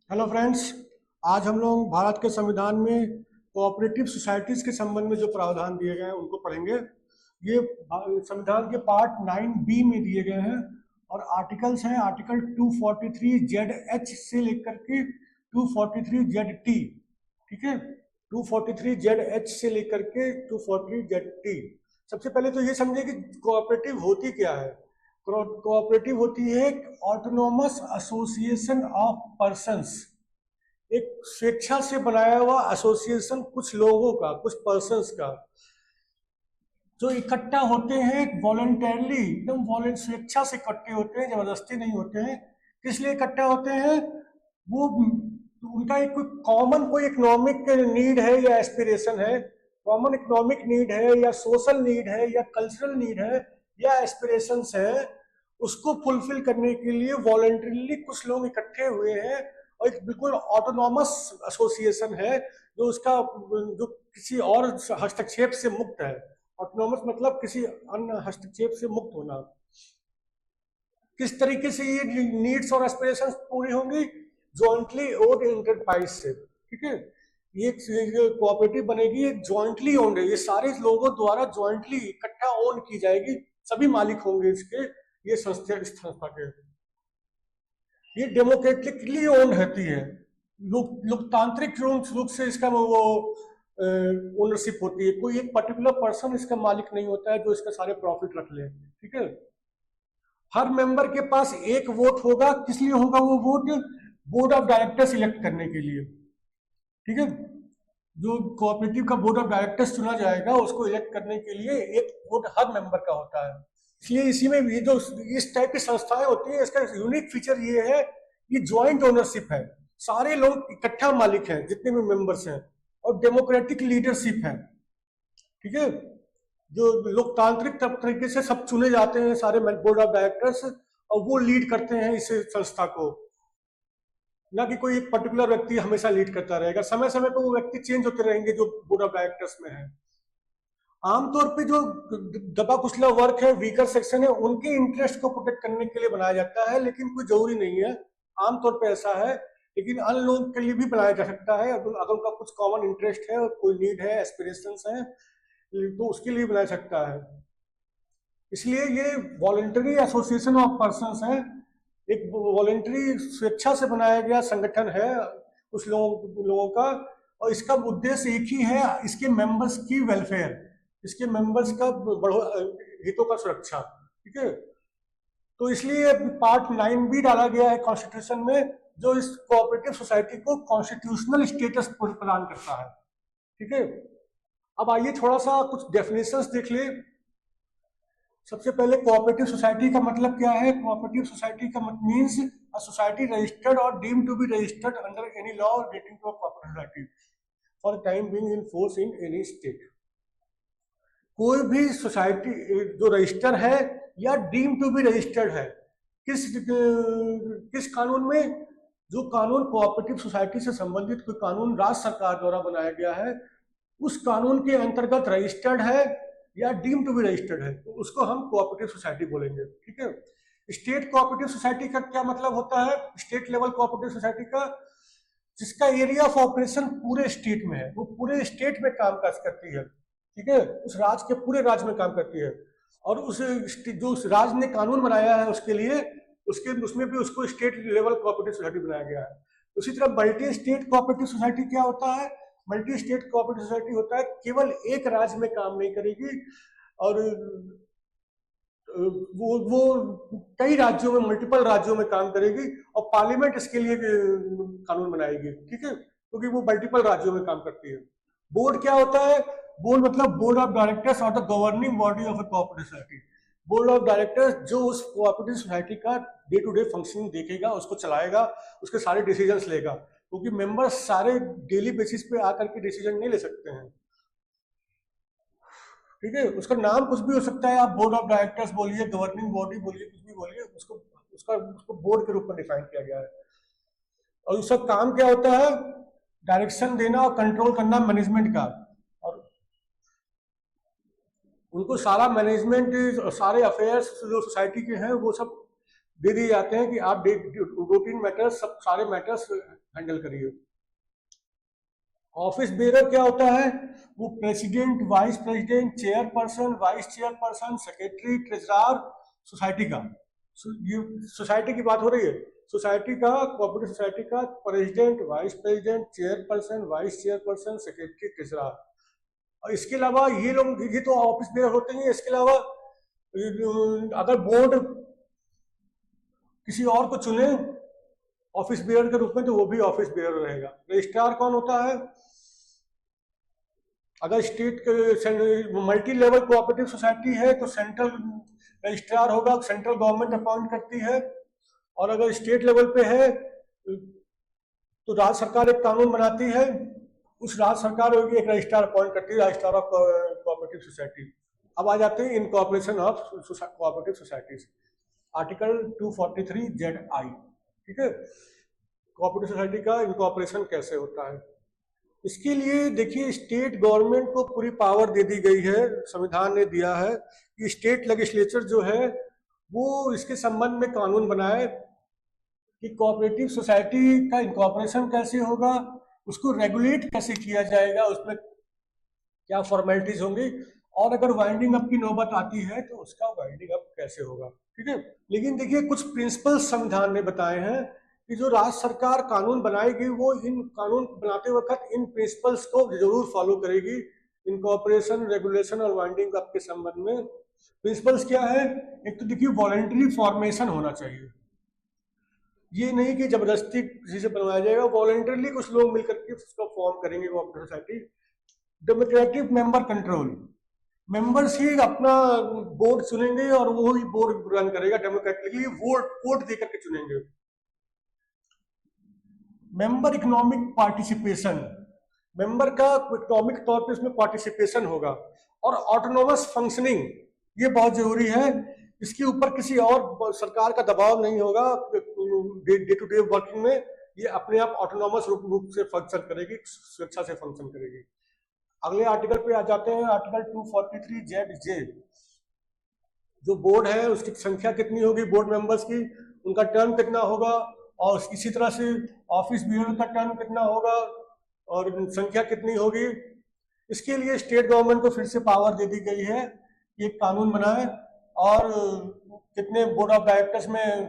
Hello friends. आज हम लोग भारत के संविधान में कोऑपरेटिव सोसाइटीज के संबंध में जो प्रावधान दिए गए हैं उनको पढ़ेंगे। ये संविधान के पार्ट 9B में दिए गए हैं और आर्टिकल्स हैं आर्टिकल 243ZH से लेकर के 243ZT। ठीक है, 243ZH से लेकर के 243ZT। सबसे पहले तो ये समझे कि कोऑपरेटिव होती क्या है। कोऑपरेटिव होती है ऑटोनोमस एसोसिएशन ऑफ पर्संस, एक स्वेच्छा से बनाया हुआ एसोसिएशन, कुछ लोगों का, कुछ पर्संस का, जो इकट्ठा होते हैं वॉलंटरली, एकदम स्वेच्छा से इकट्ठे होते हैं, जबरदस्ती नहीं होते हैं। किस लिए इकट्ठा होते हैं? वो उनका एक कोई कॉमन कोई इकोनॉमिक नीड है या एस्पिरेशन है, कॉमन इकोनॉमिक नीड है या सोशल नीड है या कल्चरल नीड है या एस्पिरेशंस है, उसको फुलफिल करने के लिए वॉलंटरली कुछ लोग इकट्ठे हुए हैं और एक बिल्कुल ऑटोनॉमस एसोसिएशन है जो किसी और हस्तक्षेप से मुक्त है। ऑटोनॉमस मतलब किसी अन्य हस्तक्षेप से मुक्त होना। किस तरीके से ये नीड्स और एस्पिरेशंस पूरी होंगी? जॉइंटली ओन्ड एंटरप्राइज से। ठीक है, ये कोऑपरेटिव बनेगी, ये जॉइंटली ओन्ड है, ये सारे लोगों द्वारा जॉइंटली इकट्ठा ओन की जाएगी, सभी मालिक होंगे इसके, ये संस्था के। ये डेमोक्रेटिकली ओन्ड रहती है, लोकतांत्रिक रूप से इसका वो ओनरशिप होती है। कोई एक पर्टिकुलर पर्सन इसका मालिक नहीं होता है जो इसका सारे प्रॉफिट रख ले। ठीक है, हर मेंबर के पास एक वोट होगा। किस लिए होगा वो vote? Board of directors elect करने के लिए। ठीक है, जो कोऑपरेटिव का बोर्ड ऑफ डायरेक्टर्स चुना जाएगा उसको इलेक्ट करने के लिए एक वोट हर मेंबर का होता है। इसलिए इसी में ये जो इस टाइप की संस्थाएं होती है, इसका यूनिक फीचर ये है कि ज्वाइंट ओनरशिप है, सारे लोग इकट्ठा मालिक हैं जितने भी मेंबर्स हैं, और डेमोक्रेटिक लीडरशिप है। ठीक है, जो लोकतांत्रिक तरीके से सब चुने जाते हैं सारे बोर्ड ऑफ डायरेक्टर्स, और वो लीड करते हैं इस संस्था को, ना कि कोई एक पर्टिकुलर व्यक्ति हमेशा लीड करता रहेगा। समय समय पर वो व्यक्ति चेंज होते रहेंगे जो बोर्ड ऑफ डायरेक्टर्स में है। आमतौर पे जो दबा कुचला वर्ग है, वीकर सेक्शन है, उनके इंटरेस्ट को प्रोटेक्ट करने के लिए बनाया जाता है, लेकिन कोई जरूरी नहीं है। आमतौर पे ऐसा है, लेकिन अन्य लोगों के लिए भी बनाया जा सकता है। अगर उनका कुछ कॉमन इंटरेस्ट है और कोई नीड है, एस्पिरेशंस है, तो उसके लिए बनाया सकता है। इसलिए ये वॉलंटरी एसोसिएशन ऑफ पर्संस है, एक वॉलंटरी स्वेच्छा से बनाया गया संगठन है कुछ लोगों का, और इसका उद्देश्य एक ही है, इसके मेंबर्स की वेलफेयर, इसके मेंबर्स का हितों का सुरक्षा। ठीक है, तो इसलिए पार्ट 9B डाला गया है कॉन्स्टिट्यूशन में, जो इस कोऑपरेटिव सोसाइटी को कॉन्स्टिट्यूशनल स्टेटस प्रदान करता है। ठीक है, अब आइए थोड़ा सा कुछ डेफिनेशंस देख ले। सबसे पहले कोऑपरेटिव सोसाइटी का मतलब क्या है? कोऑपरेटिव सोसाइटी का means a society registered or deemed to be registered under any law relating to a cooperative society for time being in force in any state. कोई भी सोसाइटी जो रजिस्टर है या डीम टू बी रजिस्टर्ड है, किस कानून में? जो कानून कोऑपरेटिव सोसाइटी से संबंधित कोई कानून राज्य सरकार द्वारा बनाया गया है, उस कानून के अंतर्गत रजिस्टर्ड है या डीम टू बी रजिस्टर्ड है, तो उसको हम कोऑपरेटिव सोसाइटी बोलेंगे। ठीक है, स्टेट कोऑपरेटिव सोसाइटी का क्या मतलब होता है? स्टेट लेवल कोऑपरेटिव सोसाइटी का, जिसका एरिया ऑफ ऑपरेशन पूरे स्टेट में है, वो पूरे स्टेट में काम काज करती है। ठीक है, उस राज्य के पूरे राज्य में काम करती है, और जो उस राज्य ने कानून बनाया है उसके लिए, उसमें भी उसको स्टेट लेवल कोऑपरेटिव सोसाइटी बनाया गया है। उसी तरह मल्टी स्टेट कोऑपरेटिव सोसाइटी क्या होता है? मल्टी स्टेट कोऑपरेटिव सोसाइटी होता है केवल एक राज्य में काम नहीं करेगी, और वो कई राज्यों में, मल्टीपल राज्यों में काम करेगी, और पार्लियामेंट इसके लिए कानून बनाएगी। ठीक है, क्योंकि वो मल्टीपल राज्यों में काम करती है। बोर्ड क्या होता है? बोर्ड मतलब बोर्ड ऑफ डायरेक्टर्स और the governing body of a cooperative society. Board of directors जो उस कोऑपरेटिव सोसाइटी का डे टू डे फंक्शनिंग देखेगा, उसको चलाएगा, उसके सारे डिसीजंस लेगा, क्योंकि मेंबर्स सारे डेली बेसिस पे आकर के डिसीजन नहीं ले सकते हैं। ठीक है, उसका नाम कुछ भी हो सकता है, आप बोर्ड ऑफ डायरेक्टर्स बोलिए, गवर्निंग बॉडी बोलिए, कुछ भी बोलिए, उसको बोर्ड के रूप में डिफाइन किया गया है। और उसका काम क्या होता है? डायरेक्शन देना और कंट्रोल करना मैनेजमेंट का, और उनको सारा मैनेजमेंट, सारे अफेयर्स जो सोसाइटी के हैं वो सब दे दिए जाते हैं कि आप रूटीन मैटर्स, सब सारे मैटर्स हैंडल करिए। ऑफिस बेरर क्या होता है? वो president, vice president, chairperson, vice chairperson, secretary, treasurer society का, ये सोसाइटी की बात हो रही है, सोसाइटी का, कोऑपरेटिव सोसाइटी का president, vice president, chairperson, vice chairperson, secretary, treasurer. और इसके अलावा ये लोग, ये तो ऑफिस बेरर होते हैं। इसके अलावा अगर बोर्ड किसी और को चुने ऑफिस बेयर के रूप में तो वो भी ऑफिस बेयर रहेगा। रजिस्ट्रार कौन होता है? अगर state multi level cooperative society है तो सेंट्रल रजिस्ट्रार होगा, सेंट्रल गवर्नमेंट अपॉइंट करती है। और अगर स्टेट लेवल पे है तो राज्य सरकार एक कानून बनाती है, उस राज्य सरकार होगी एक रजिस्ट्रार अपॉइंट करती है, रजिस्ट्रार ऑफ कोऑपरेटिव सोसाइटी। अब आ जाते हैं incorporation of cooperative societies, article 243 ZI। ठीक है, कोऑपरेटिव सोसाइटी का इनकॉर्पोरेशन कैसे होता है? इसके लिए देखिए, स्टेट गवर्नमेंट को पूरी पावर दे दी गई है, संविधान ने दिया है कि स्टेट लेजिस्लेचर जो है वो इसके संबंध में कानून बनाए कि कोऑपरेटिव सोसाइटी का इनकॉर्पोरेशन कैसे होगा, उसको रेगुलेट कैसे किया जाएगा, उसमें क्या फॉर्मेलिटीज होंगी, और अगर वाइंडिंग अप की नौबत आती है तो उसका वाइंडिंग अप कैसे होगा। ठीक है, लेकिन देखिए कुछ प्रिंसिपल्स संविधान ने बताए हैं कि जो राज्य सरकार कानून बनाएगी वो इन कानून बनाते वक्त इन प्रिंसिपल्स को जरूर फॉलो करेगी, इनकॉर्पोरेशन, रेगुलेशन और वाइंडिंग अप के संबंध में। प्रिंसिपल्स क्या है? एक तो देखिए वॉलंटरी फॉर्मेशन होना चाहिए, ये नहीं कि जबरदस्ती किसी से बनवाया जाएगा, वॉलंटरली कुछ लोग मिलकर के उसको फॉर्म करेंगे cooperative society. Democratic member control, members ही अपना बोर्ड चुनेंगे और वो ही बोर्ड रन करेगा डेमोक्रेटिकली, वोट देकर के चुनेंगे। मेंबर इकोनॉमिक पार्टिसिपेशन, मेंबर का इकोनॉमिक तौर पे उसमें पार्टिसिपेशन होगा। और ऑटोनोमस फंक्शनिंग, ये बहुत जरूरी है, इसके ऊपर किसी और सरकार का दबाव नहीं होगा डे टू डे वर्किंग में, ये अपने आप ऑटोनोमस रूप से फंक्शन करेगी, स्वेच्छा से फंक्शन करेगी। अगले आर्टिकल पे आ जाते हैं, आर्टिकल 243 ZJ। जो बोर्ड है उसकी संख्या कितनी होगी, बोर्ड मेंबर्स की, उनका टर्म कितना होगा, और इसी तरह से ऑफिस बेयर का टर्म कितना होगा और संख्या कितनी होगी। इसके लिए स्टेट गवर्नमेंट को फिर से पावर दे दी गई है कि एक कानून बनाए और कितने बोर्ड ऑफ डायरेक्टर्स में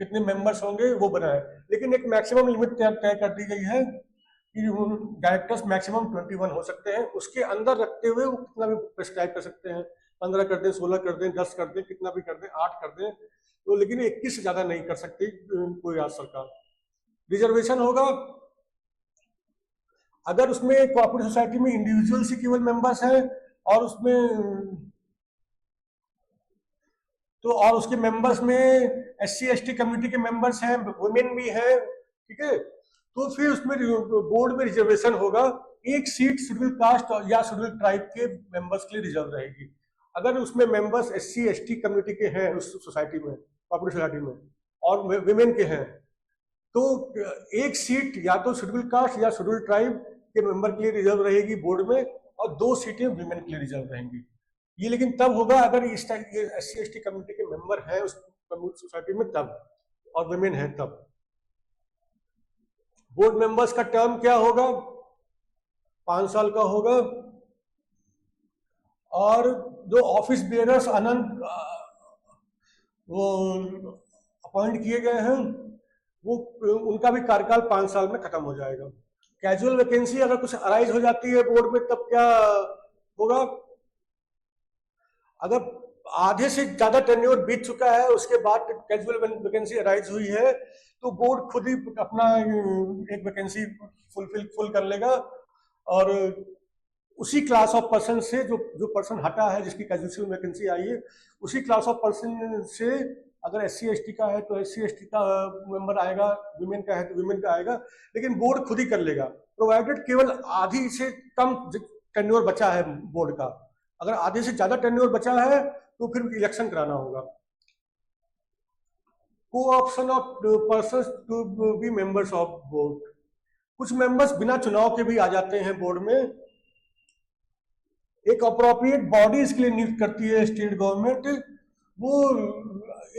कितने मेंबर्स होंगे वो बनाए, लेकिन एक मैक्सिमम लिमिट तय कर दी गई है कि डायरेक्टर्स मैक्सिमम 21 हो सकते हैं, उसके अंदर रखते हुए वो कितना भी प्रिस्क्राइब कर सकते हैं, 15 कर दें, 16 कर दें, 10 कर दें, कितना भी कर दें, 8 कर दें, तो लेकिन 21 से ज्यादा नहीं कर सकती कोई राज्य सरकार। रिजर्वेशन होगा, अगर उसमें कोऑपरेटिव सोसाइटी में इंडिविजुअल से केवल मेंबर्स हैं और उसमें तो और उसके मेंबर्स में SC/ST कम्युनिटी के मेंबर्स हैं, वुमेन भी हैं, ठीक है, तो फिर उसमें बोर्ड में रिजर्वेशन होगा, एक सीट शेड्यूल कास्ट या शेड्यूल ट्राइब के मेंबर्स के लिए रिजर्व रहेगी। अगर उसमें मेंबर्स SC/ST कम्युनिटी के हैं उस सोसाइटी में, कोऑपरेटिव सोसाइटी में, और विमेन के हैं, तो एक सीट या तो शेड्यूल कास्ट या शेड्यूल ट्राइब के मेंबर के लिए रिजर्व रहेगी बोर्ड में, और 2 सीटें विमेन के लिए रिजर्व रहेंगी। ये लेकिन तब होगा अगर इस टाइप के SC/ST कम्युनिटी के मेंबर हैं उस सोसाइटी में तब, और विमेन है तब। बोर्ड मेंबर्स का टर्म क्या होगा? 5 साल का होगा। और जो ऑफिस बेयरर्स अनंत वो अपॉइंट किए गए हैं वो उनका भी कार्यकाल 5 साल में खत्म हो जाएगा। कैजुअल वैकेंसी अगर कुछ अराइज हो जाती है बोर्ड में तब क्या होगा? अगर आधे से ज्यादा टेन्योर बीत चुका है उसके बाद कैजुअल वैकेंसी अराइज हुई है तो बोर्ड खुद ही अपना एक वैकेंसी फुल कर लेगा, और उसी क्लास ऑफ पर्सन से जो पर्सन हटा है, जिसकी कैजुअल वैकेंसी आई है, उसी क्लास ऑफ पर्सन से अगर SC/ST का है तो SC/ST का मेंबर आएगा, विमेन का है तो विमेन का आएगा, लेकिन बोर्ड खुद ही कर लेगा, प्रोवाइडेड केवल आधी से कम टेन्योर बचा है बोर्ड का। अगर आधे से ज्यादा टेन्योर बचा है तो फिर इलेक्शन कराना होगा। Co-option of persons to be members of board, कुछ मेंबर्स बिना चुनाव के भी आ जाते हैं बोर्ड में। एक अप्रोप्रिएट बॉडी इसके लिए नियुक्त करती है स्टेट गवर्नमेंट, वो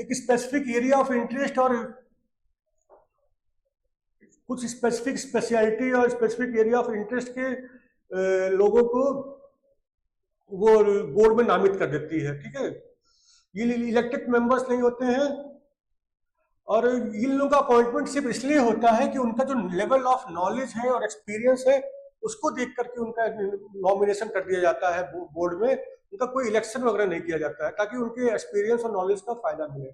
एक स्पेसिफिक एरिया ऑफ इंटरेस्ट और कुछ स्पेसिफिक स्पेशलिटी और स्पेसिफिक एरिया ऑफ इंटरेस्ट के लोगों को वो बोर्ड में नामित कर देती है, ठीक है। ये इलेक्टेड मेंबर्स नहीं होते हैं, और इन लोगों का अपॉइंटमेंट सिर्फ इसलिए होता है कि उनका जो लेवल ऑफ नॉलेज है और एक्सपीरियंस है उसको देख करके उनका नॉमिनेशन कर दिया जाता है बोर्ड में। उनका कोई इलेक्शन वगैरह नहीं किया जाता है, ताकि उनके एक्सपीरियंस और नॉलेज का फायदा मिले।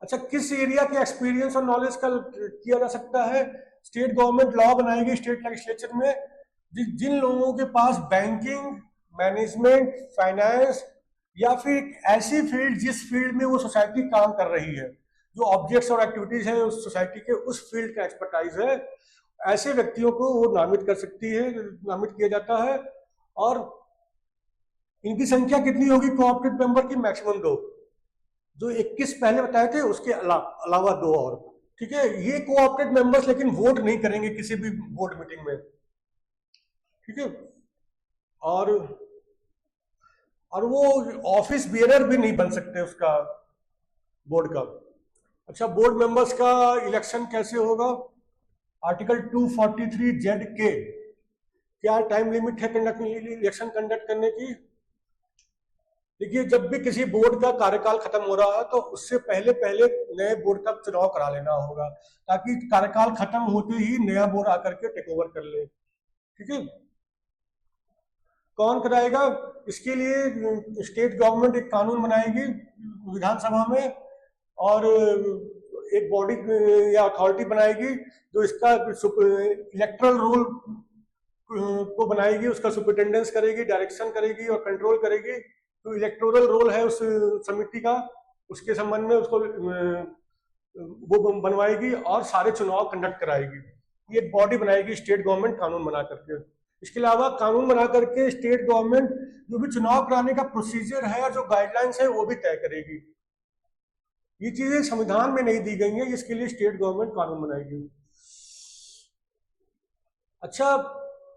अच्छा, किस एरिया के एक्सपीरियंस और नॉलेज का किया जा सकता है? स्टेट गवर्नमेंट लॉ बनाएगी स्टेट लेजिस्लेचर में, जिन लोगों के पास बैंकिंग, मैनेजमेंट, फाइनेंस या फिर ऐसी फील्ड जिस फील्ड में वो सोसाइटी काम कर रही है, जो ऑब्जेक्ट्स और एक्टिविटीज हैं उस सोसाइटी के, उस फील्ड का एक्सपर्टाइज है, ऐसे व्यक्तियों को वो नामित कर सकती है, नामित किया जाता है। और इनकी संख्या कितनी होगी कोऑपरेटिव मेंबर की? मैक्सिमम 2, जो 21 पहले बताए थे उसके अलावा 2 और, ठीक है। ये कोऑपरेटिव मेंबर्स लेकिन वोट नहीं करेंगे किसी भी बोर्ड मीटिंग में, ठीक है। और वो ऑफिस बेयरर भी नहीं बन सकते उसका, बोर्ड का। अच्छा, बोर्ड मेंबर्स का इलेक्शन कैसे होगा? आर्टिकल 243Z के क्या टाइम लिमिट है इलेक्शन कंडक्ट करने की? देखिए, जब भी किसी बोर्ड का कार्यकाल खत्म हो रहा है तो उससे पहले पहले नए बोर्ड का चुनाव करा लेना होगा, ताकि कार्यकाल खत्म होते ही नया बोर्ड आकर के टेक ओवर कर ले, ठीक है। कौन कराएगा? इसके लिए स्टेट गवर्नमेंट एक कानून बनाएगी विधानसभा में, और एक बॉडी या अथॉरिटी बनाएगी जो इसका इलेक्टरल रोल को बनाएगी, उसका सुपरिटेंडेंस करेगी, डायरेक्शन करेगी और कंट्रोल करेगी। तो इलेक्टोरल रोल है उस समिति का, उसके संबंध में उसको वो बनवाएगी और सारे चुनाव कंडक्ट कराएगी। ये एक बॉडी बनाएगी स्टेट गवर्नमेंट कानून बना करके। इसके अलावा कानून बना करके स्टेट गवर्नमेंट जो भी चुनाव कराने का प्रोसीजर है और जो गाइडलाइंस है वो भी तय करेगी। ये चीजें संविधान में नहीं दी गई हैं, इसके लिए स्टेट गवर्नमेंट कानून बनाएगी। अच्छा,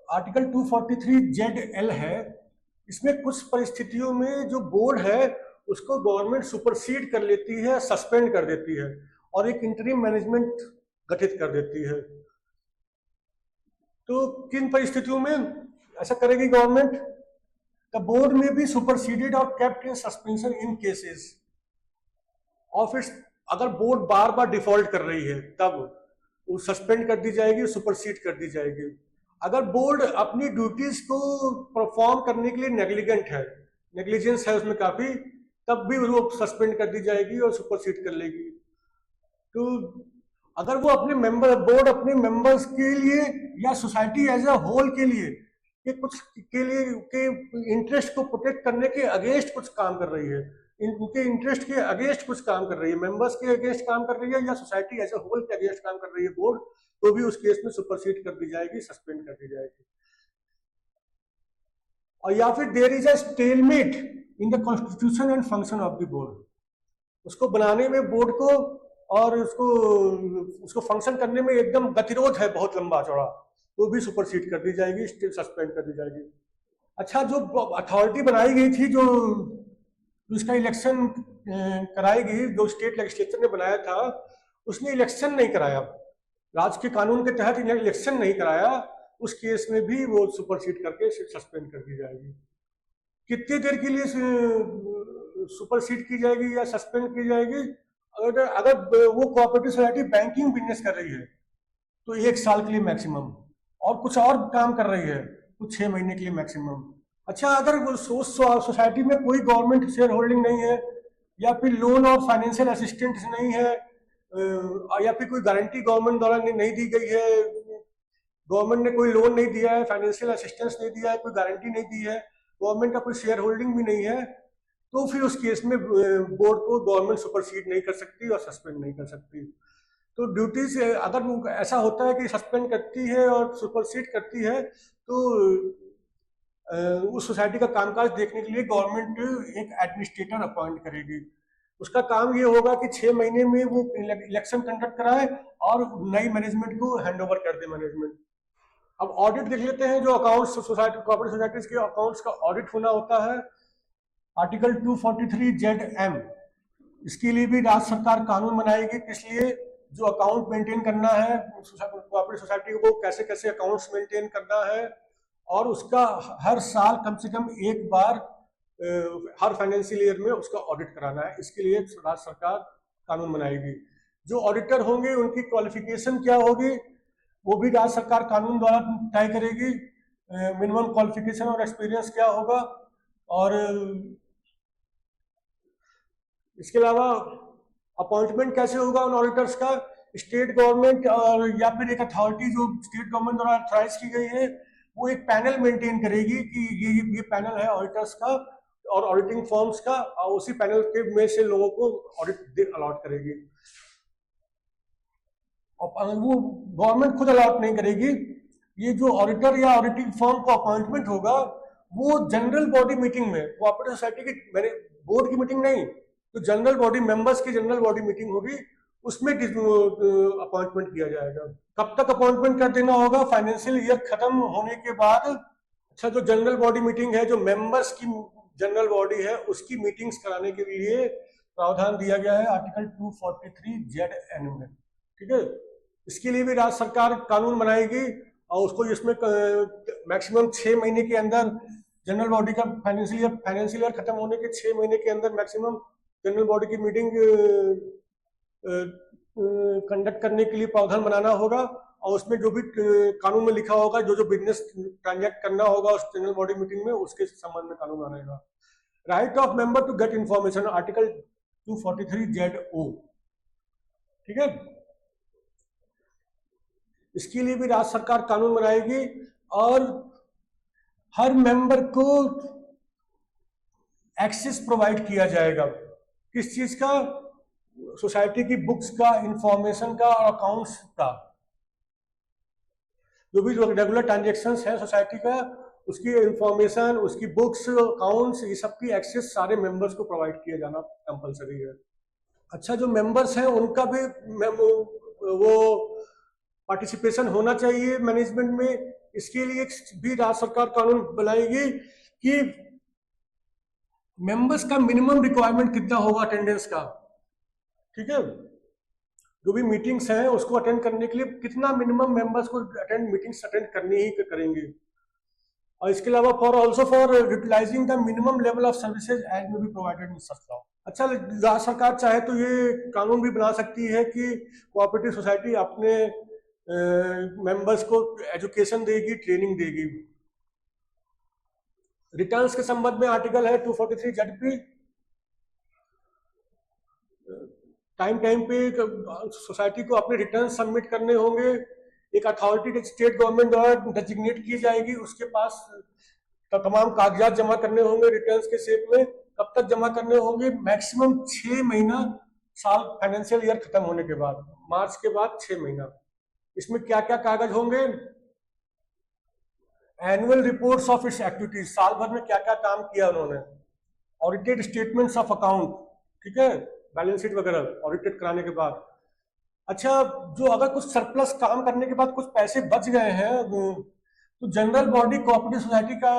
आर्टिकल 243ZL है, इसमें कुछ परिस्थितियों में जो बोर्ड है उसको गवर्नमेंट सुपरसीड कर लेती है, सस्पेंड कर देती है और एक इंटरिम मैनेजमेंट गठित कर देती है। तो किन परिस्थितियों में ऐसा करेगी गवर्नमेंट? द बोर्ड में बी सुपरसीडेड और kept in suspension in cases of its. अगर बोर्ड बार बार डिफॉल्ट कर रही है तब वो सस्पेंड कर दी जाएगी, सुपरसीड कर दी जाएगी। अगर बोर्ड अपनी ड्यूटीज को परफॉर्म करने के लिए नेग्लिजेंट है, नेग्लिजेंस है उसमें काफी, तब भी वो सस्पेंड कर दी जाएगी और सुपरसीड कर लेगी। तो अगर वो अपने मेंबर, बोर्ड अपने मेंबर्स के लिए या सोसाइटी एज अ होल के लिए कि कुछ के लिए के इंटरेस्ट को प्रोटेक्ट करने के अगेंस्ट कुछ काम कर रही है, उनके इंटरेस्ट के अगेंस्ट कुछ काम कर रही है, मेंबर्स के अगेंस्ट काम कर रही है या सोसाइटी एज अ होल के अगेंस्ट काम कर रही है बोर्ड, तो भी उस केस में सुपरसीड कर दी जाएगी, सस्पेंड कर दी जाएगी। और या फिर there is a stalemate in the constitution and function of the board, उसको बनाने में बोर्ड को और उसको फंक्शन करने में एकदम गतिरोध है बहुत लंबा चौड़ा, तो भी सुपरसीड कर दी जाएगी, स्टिल सस्पेंड कर दी जाएगी। अच्छा, जो अथॉरिटी बनाई गई थी जो इसका इलेक्शन कराएगी, जो स्टेट लेजिस्लेचर ने बनाया था, उसने इलेक्शन नहीं कराया, राज्य के कानून के तहत इलेक्शन नहीं कराया, उस केस में भी वो सुपरसीड करके सस्पेंड कर दी जाएगी। कितनी देर के लिए सुपरसीड की जाएगी या सस्पेंड की जाएगी? अगर वो कोऑपरेटिव सोसाइटी बैंकिंग बिजनेस कर रही है तो 1 साल के लिए मैक्सिमम, और कुछ और काम कर रही है तो 6 महीने के लिए मैक्सिमम। अच्छा, अगर सोसाइटी में कोई गवर्नमेंट शेयर होल्डिंग नहीं है या फिर लोन और फाइनेंशियल असिस्टेंस नहीं है, या फिर कोई गारंटी गवर्नमेंट द्वारा नहीं दी गई है, गवर्नमेंट ने कोई लोन नहीं दिया है, फाइनेंशियल असिस्टेंस नहीं दिया है, कोई गारंटी नहीं दी है, गवर्नमेंट का कोई शेयर होल्डिंग भी नहीं है, तो फिर उस केस में बोर्ड को गवर्नमेंट सुपरसीड नहीं कर सकती और सस्पेंड नहीं कर सकती। तो ड्यूटीज अगर ऐसा होता है कि सस्पेंड करती है और सुपरसीड करती है, तो उस सोसाइटी का कामकाज देखने के लिए गवर्नमेंट एक एडमिनिस्ट्रेटर अपॉइंट करेगी। उसका काम ये होगा कि 6 महीने में वो इलेक्शन कंडक्ट कराए और नई मैनेजमेंट को हैंड ओवर कर दे मैनेजमेंट। अब ऑडिट देख लेते हैं, जो अकाउंट्स सोसाइटी, कोऑपरेटिव सोसाइटीज के अकाउंट्स का ऑडिट होना होता है, आर्टिकल 243ZM इसके लिए भी राज्य सरकार कानून बनाएगी, किस लिए, जो अकाउंट मेंटेन करना है कोऑपरेटिव सोसाइटी को, कैसे कैसे अकाउंट्स मेंटेन करना है, और उसका हर साल कम से कम एक बार हर फाइनेंशियल ईयर में उसका ऑडिट कराना है। इसके लिए राज्य सरकार कानून बनाएगी। जो ऑडिटर होंगे उनकी क्वालिफिकेशन क्या होगी वो भी राज्य सरकार कानून द्वारा तय करेगी। मिनिमम क्वालिफिकेशन और एक्सपीरियंस क्या होगा, और इसके अलावा अपॉइंटमेंट कैसे होगा उन ऑडिटर्स का। स्टेट गवर्नमेंट और या फिर एक अथॉरिटी जो स्टेट गवर्नमेंट द्वारा ऑथराइज की गई है वो एक पैनल मेंटेन करेगी कि ये पैनल है ऑडिटर्स का और ऑडिटिंग फर्म्स का, और उसी पैनल के में से लोगों को ऑडिट अलॉट करेगी। और वो गवर्नमेंट खुद अलॉट नहीं करेगी, ये जो ऑडिटर या ऑडिटिंग फर्म को अपॉइंटमेंट होगा वो जनरल बॉडी मीटिंग में, कोऑपरेटिव सोसाइटी की मैंने बोर्ड की मीटिंग नहीं, तो जनरल बॉडी मेंबर्स की जनरल बॉडी मीटिंग होगी, उसमें अपॉइंटमेंट किया जाएगा। कब तक अपॉइंटमेंट कर देना होगा, फाइनेंशियल ईयर खत्म होने के बाद। अच्छा, जो जनरल बॉडी मीटिंग है, जो मेंबर्स की जनरल बॉडी है, उसकी मीटिंग्स कराने के लिए प्रावधान दिया गया है आर्टिकल 243 ZN में। ठीक है, इसके लिए भी राज्य सरकार कानून बनाएगी और उसको इसमें मैक्सिमम 6 महीने के अंदर जनरल बॉडी का फाइनेंशियल ईयर खत्म होने के 6 महीने के अंदर मैक्सिमम जनरल बॉडी की मीटिंग कंडक्ट करने के लिए प्रावधान बनाना होगा, और उसमें जो भी कानून में लिखा होगा, जो जो बिजनेस ट्रांजैक्ट करना होगा उस जनरल बॉडी मीटिंग में, उसके संबंध में कानून बनेगा। Right of member to get information, article 243 ZO। ठीक है, इसके लिए भी राज्य सरकार कानून बनाएगी, और हर मेंबर को एक्सेस प्रोवाइड किया जाएगा। किस चीज का, सोसाइटी की बुक्स का, इंफॉर्मेशन का और अकाउंट्स का, जो भी रेगुलर ट्रांजेक्शन्स है सोसाइटी का, उसकी इंफॉर्मेशन, उसकी बुक्स, अकाउंट्स, ये सब की एक्सेस सारे मेंबर्स को प्रोवाइड किया जाना कंपलसरी है। अच्छा, जो मेंबर्स हैं उनका भी वो पार्टिसिपेशन होना चाहिए मैनेजमेंट में। इसके लिए भी राज्य सरकार कानून बनाएगी कि मेंबर्स का मिनिमम रिक्वायरमेंट कितना होगा अटेंडेंस का। ठीक है, जो भी मीटिंग्स हैं उसको अटेंड करने के लिए कितना मिनिमम मेंबर्स को मीटिंग्स अटेंड करनी ही करेंगे। और इसके अलावा for utilising the minimum level of services as में भी प्रोवाइडेड इन सच लॉ। अच्छा, राज्य सरकार चाहे तो ये कानून भी बना सकती है कि कोऑपरेटिव सोसाइटी अपने मेंबर्स को एजुकेशन देगी, ट्रेनिंग देगी। रिटर्न्स के संबंध में आर्टिकल है 243 ZP। टाइम पे सोसाइटी को अपने रिटर्न सबमिट करने होंगे। एक अथॉरिटी स्टेट गवर्नमेंट द्वारा डेजिग्नेट की जाएगी, उसके पास तमाम कागजात जमा करने होंगे रिटर्न्स के शेप में। कब तक जमा करने होंगे, मैक्सिमम 6 महीना साल फाइनेंशियल ईयर खत्म होने के बाद, मार्च के बाद 6 महीना। इसमें क्या क्या कागज होंगे, annual reports of its activities, साल भर में क्या क्या काम किया उन्होंने, ऑडिटेड स्टेटमेंट्स ऑफ अकाउंट, ठीक है, बैलेंस शीट वगैरह ऑडिटेड कराने के बाद। अच्छा, जो अगर कुछ सरप्लस काम करने के बाद कुछ पैसे बच गए हैं तो जनरल बॉडी कोऑपरेटिव सोसाइटी का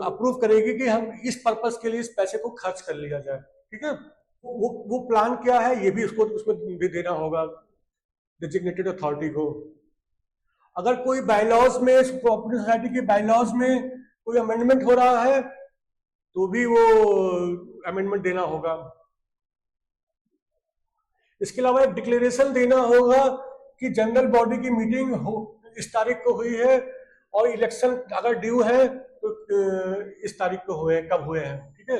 अप्रूव करेगी कि हम इस पर्पस के लिए इस पैसे को खर्च कर लिया जाए। ठीक है, वो प्लान क्या है ये भी उसको उसमें भी देना होगा डेजिग्नेटेड अथॉरिटी को। अगर कोई बायलॉज में, कोऑपरेटिव सोसाइटी के बायलॉज में कोई अमेंडमेंट हो रहा है तो भी वो अमेंडमेंट देना होगा। इसके अलावा एक डिक्लेरेशन देना होगा कि जनरल बॉडी की मीटिंग इस तारीख को हुई है और इलेक्शन अगर ड्यू है तो इस तारीख को हुए, कब हुए हैं। ठीक है,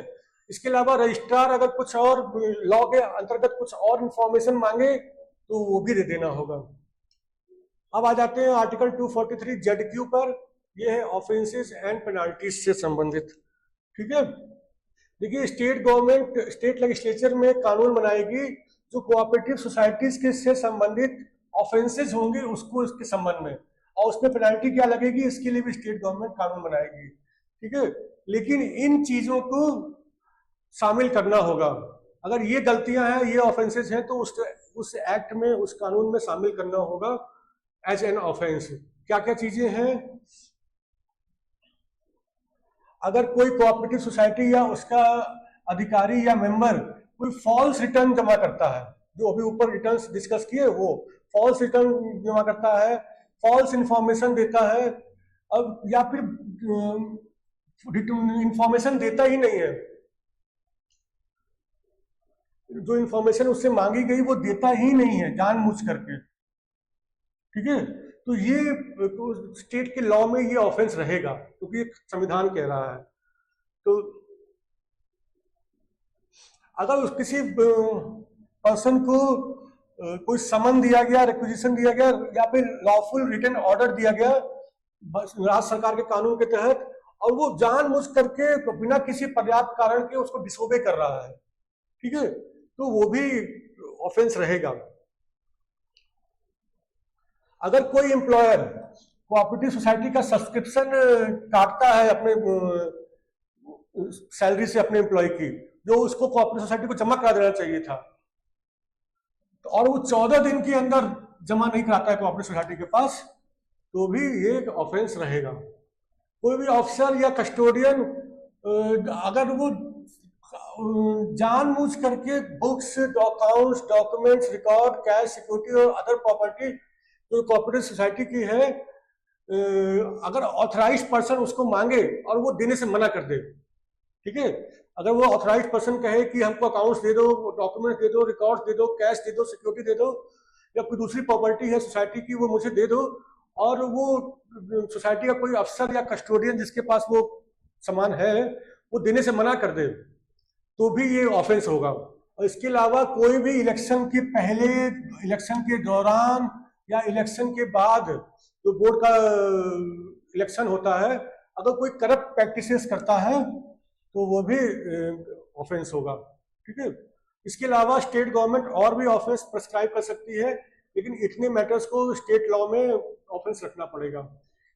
इसके अलावा रजिस्ट्रार अगर कुछ और लॉ के अंतर्गत कुछ और इंफॉर्मेशन मांगे तो वो भी दे देना होगा। अब आ जाते हैं आर्टिकल 243 ZQ पर। यह है ऑफेंसेस एंड पेनाल्टीज से संबंधित। ठीक है, देखिए, स्टेट गवर्नमेंट स्टेट लेजिस्लेचर में कानून बनाएगी जो कोऑपरेटिव सोसाइटीज के से संबंधित ऑफेंसेस होंगे उसको इसके संबंध में, और उसमें पेनाल्टी क्या लगेगी इसके लिए भी स्टेट गवर्नमेंट कानून बनाएगी। ठीक है, लेकिन इन चीजों को शामिल करना होगा। अगर ये गलतियां हैं, ये ऑफेंसेस हैं तो उस एक्ट में, उस कानून में शामिल करना होगा एज एन ऑफेंस। क्या क्या चीजें हैं, अगर कोई कोऑपरेटिव सोसाइटी या उसका अधिकारी या मेंबर कोई फॉल्स रिटर्न जमा करता है, जो अभी ऊपर रिटर्न्स डिस्कस किए वो फॉल्स रिटर्न जमा करता है, फॉल्स इंफॉर्मेशन देता है, अब या फिर इंफॉर्मेशन देता ही नहीं है, जो इंफॉर्मेशन उससे मांगी गई वो देता ही नहीं है जानबूझ करके, ठीक है। तो ये तो स्टेट के लॉ में ये ऑफेंस रहेगा क्योंकि ये संविधान कह रहा है। तो अगर किसी पर्सन को कोई समन दिया गया, रिक्विजिशन दिया गया या फिर लॉफुल रिटन ऑर्डर दिया गया राज्य सरकार के कानून के तहत, और वो जानबूझ करके बिना किसी पर्याप्त कारण के उसको डिसोबे कर रहा है, ठीक है, तो वो भी ऑफेंस रहेगा। अगर कोई एम्प्लॉयर कोऑपरेटिव सोसाइटी का सब्सक्रिप्शन काटता है अपने सैलरी से अपने एम्प्लॉय की, जो उसको कोऑपरेटिव सोसाइटी को जमा करा देना चाहिए था, और वो 14 दिन के अंदर जमा नहीं कराता है कोऑपरेटिव सोसाइटी के पास, तो भी ये एक ऑफेंस रहेगा। कोई भी ऑफिसर या कस्टोडियन अगर वो जानबूझ करके books, accounts, documents, record, cash, security और अदर प्रॉपर्टी जो कोऑपरेटिव सोसाइटी की है, अगर ऑथराइज्ड पर्सन उसको मांगे और वो देने से मना कर दे, ठीक है, अगर वो ऑथराइज्ड पर्सन कहे कि हमको अकाउंट्स दे दो, डॉक्यूमेंट दे दो, रिकॉर्ड्स दे दो, कैश दे दो, सिक्योरिटी दे दो, या कोई दूसरी प्रॉपर्टी है सोसाइटी की वो मुझे दे दो, और वो सोसाइटी का कोई अफसर या कस्टोडियन जिसके पास वो सामान है वो देने से मना कर दे, तो भी ये ऑफेंस होगा। और इसके अलावा कोई भी इलेक्शन के पहले, इलेक्शन के दौरान या इलेक्शन के बाद जो बोर्ड का इलेक्शन होता है, अगर कोई करप्ट प्रैक्टिसेस करता है तो वो भी ऑफेंस होगा, ठीक है। इसके अलावा स्टेट गवर्नमेंट और भी ऑफेंस प्रिस्क्राइब कर सकती है, लेकिन इतने मैटर्स को स्टेट लॉ में ऑफेंस रखना पड़ेगा।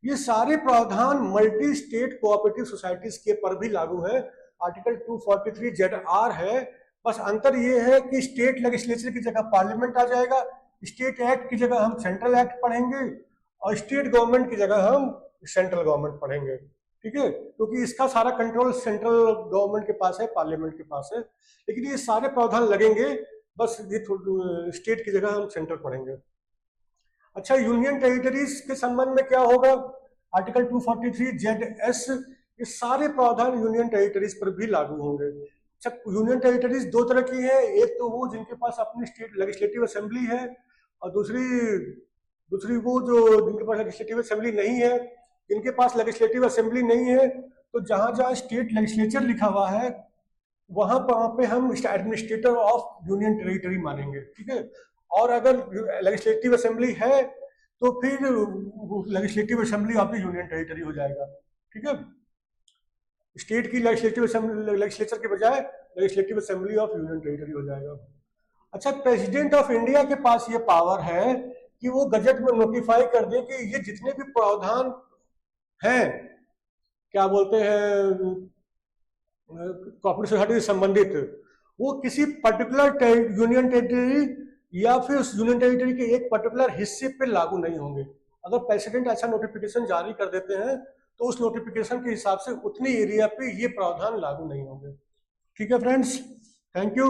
ये सारे प्रावधान मल्टी स्टेट कोऑपरेटिव सोसाइटीज के पर भी लागू है। आर्टिकल 243 ZR है, बस अंतर ये है कि स्टेट लेजिस्लेचर की जगह पार्लियामेंट आ जाएगा, स्टेट एक्ट की जगह हम सेंट्रल एक्ट पढ़ेंगे, और स्टेट गवर्नमेंट की जगह हम सेंट्रल गवर्नमेंट पढ़ेंगे, ठीक है, क्योंकि इसका सारा कंट्रोल सेंट्रल गवर्नमेंट के पास है, पार्लियामेंट के पास है। लेकिन ये सारे प्रावधान लगेंगे, बस ये स्टेट की जगह हम सेंट्रल पढ़ेंगे। अच्छा, यूनियन टेरिटरीज के संबंध में क्या होगा? आर्टिकल 243 ZS, ये सारे प्रावधान यूनियन टेरिटरीज पर भी लागू होंगे। अच्छा, यूनियन टेरिटरीज दो तरह की है, एक तो वो जिनके पास अपनी स्टेट लेजिस्लेटिव असेंबली है, और दूसरी वो जो जिनके पास लेजिस्लेटिव असेंबली नहीं है। जिनके पास लेजिस्लेटिव असेंबली नहीं है, तो जहां जहां स्टेट लेजिस्लेचर लिखा हुआ है वहां पे हम एडमिनिस्ट्रेटर ऑफ यूनियन टेरिटरी मानेंगे, ठीक है। और अगर लेजिस्लेटिव असेंबली है तो फिर legislative assembly of the union territory हो जाएगा, ठीक है। स्टेट की लेजिस्लेचर के बजाय legislative assembly of union territory हो जाएगा। अच्छा, प्रेसिडेंट ऑफ इंडिया के पास ये पावर है कि वो गजट में नोटिफाई कर दे कि ये जितने भी प्रावधान हैं, क्या बोलते हैं, कोऑपरेटिव सोसाइटी से संबंधित, वो किसी पर्टिकुलर यूनियन टेरिटरी या फिर उस यूनियन टेरिटरी के एक पर्टिकुलर हिस्से पे लागू नहीं होंगे। अगर प्रेसिडेंट ऐसा नोटिफिकेशन जारी कर देते हैं तो उस नोटिफिकेशन के हिसाब से उतनी एरिया पे ये प्रावधान लागू नहीं होंगे, ठीक है फ्रेंड्स, थैंक यू।